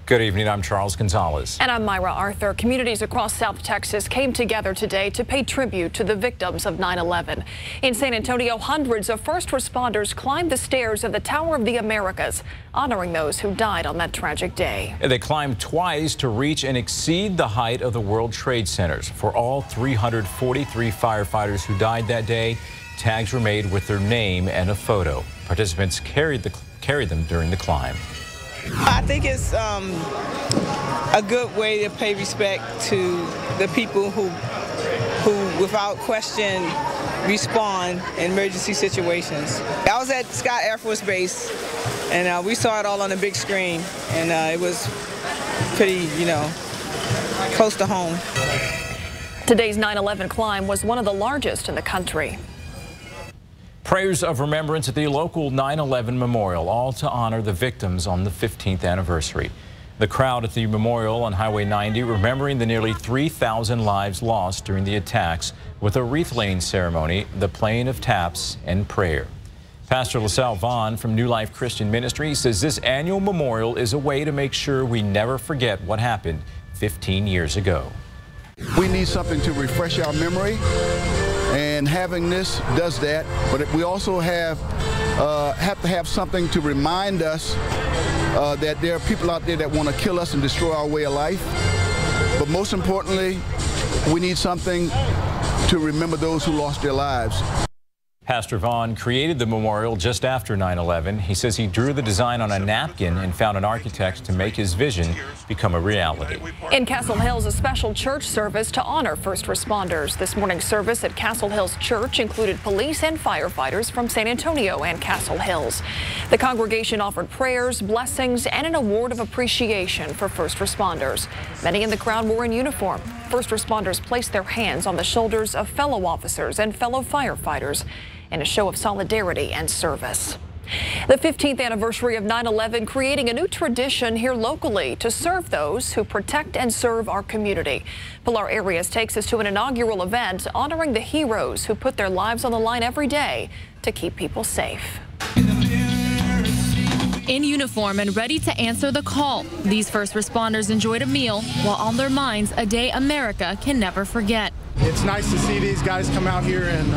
Good evening, I'm Charles Gonzalez. And I'm Myra Arthur. Communities across South Texas came together today to pay tribute to the victims of 9/11. In San Antonio, hundreds of first responders climbed the stairs of the Tower of the Americas, honoring those who died on that tragic day. They climbed twice to reach and exceed the height of the World Trade Centers. For all 343 firefighters who died that day, tags were made with their name and a photo. Participants carried them during the climb. I think it's a good way to pay respect to the people who without question respond in emergency situations. I was at Scott Air Force Base, and we saw it all on the big screen, and it was pretty, close to home. Today's 9/11 climb was one of the largest in the country. Prayers of remembrance at the local 9/11 memorial, all to honor the victims on the 15th anniversary. The crowd at the memorial on Highway 90 remembering the nearly 3,000 lives lost during the attacks with a wreath-laying ceremony, the playing of taps, and prayer. Pastor LaSalle Vaughn from New Life Christian Ministry says this annual memorial is a way to make sure we never forget what happened 15 years ago. We need something to refresh our memory, and having this does that, but we also have to have something to remind us that there are people out there that want to kill us and destroy our way of life. But most importantly, we need something to remember those who lost their lives. Pastor Vaughn created the memorial just after 9/11. He says he drew the design on a napkin and found an architect to make his vision become a reality. In Castle Hills, a special church service to honor first responders. This morning's service at Castle Hills Church included police and firefighters from San Antonio and Castle Hills. The congregation offered prayers, blessings, and an award of appreciation for first responders. Many in the crowd were in uniform. First responders placed their hands on the shoulders of fellow officers and fellow firefighters in a show of solidarity and service. The 15th anniversary of 9/11 creating a new tradition here locally to serve those who protect and serve our community. Pilar Arias takes us to an inaugural event honoring the heroes who put their lives on the line every day to keep people safe. In uniform and ready to answer the call, these first responders enjoyed a meal while on their minds a day America can never forget. It's nice to see these guys come out here and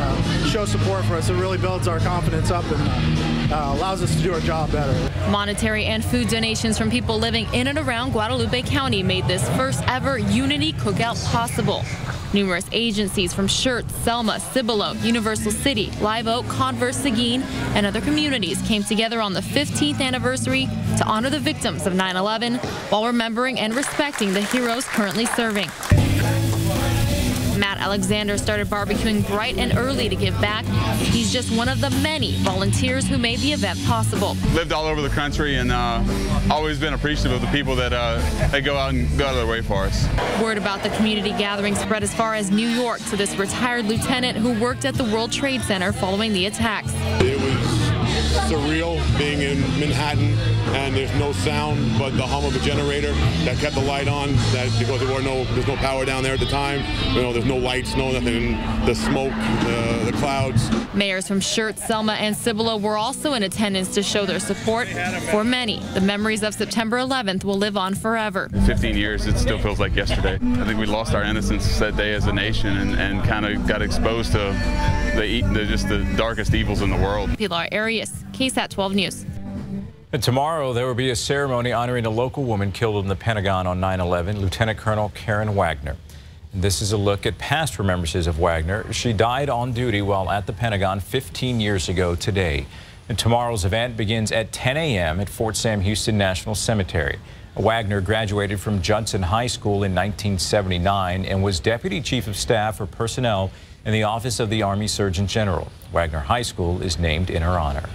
show support for us. It really builds our confidence up and allows us to do our job better. Monetary and food donations from people living in and around Guadalupe County made this first ever Unity Cookout possible. Numerous agencies from Schertz, Selma, Cibolo, Universal City, Live Oak, Converse, Seguin, and other communities came together on the 15th anniversary to honor the victims of 9/11 while remembering and respecting the heroes currently serving. Matt Alexander started barbecuing bright and early to give back. He's just one of the many volunteers who made the event possible. Lived all over the country and always been appreciative of the people that they go out and go out of their way for us. Word about the community gathering spread as far as New York to this retired lieutenant who worked at the World Trade Center following the attacks. It was surreal being in Manhattan, and there's no sound but the hum of a generator that kept the light on. That because there's no power down there at the time. There's no lights, no nothing. The smoke, the clouds. Mayors from Schertz, Selma, and Cibolo were also in attendance to show their support. For many, the memories of September 11th will live on forever. 15 years, it still feels like yesterday. I think we lost our innocence that day as a nation and kind of got exposed to just the darkest evils in the world. Pilar Arias, KSAT 12 News. And tomorrow there will be a ceremony honoring a local woman killed in the Pentagon on 9/11, Lieutenant Colonel Karen Wagner. And this is a look at past remembrances of Wagner. She died on duty while at the Pentagon 15 years ago today. And tomorrow's event begins at 10 a.m. at Fort Sam Houston National Cemetery. Wagner graduated from Judson High School in 1979 and was Deputy Chief of Staff for Personnel in the Office of the Army Surgeon General. Wagner High School is named in her honor.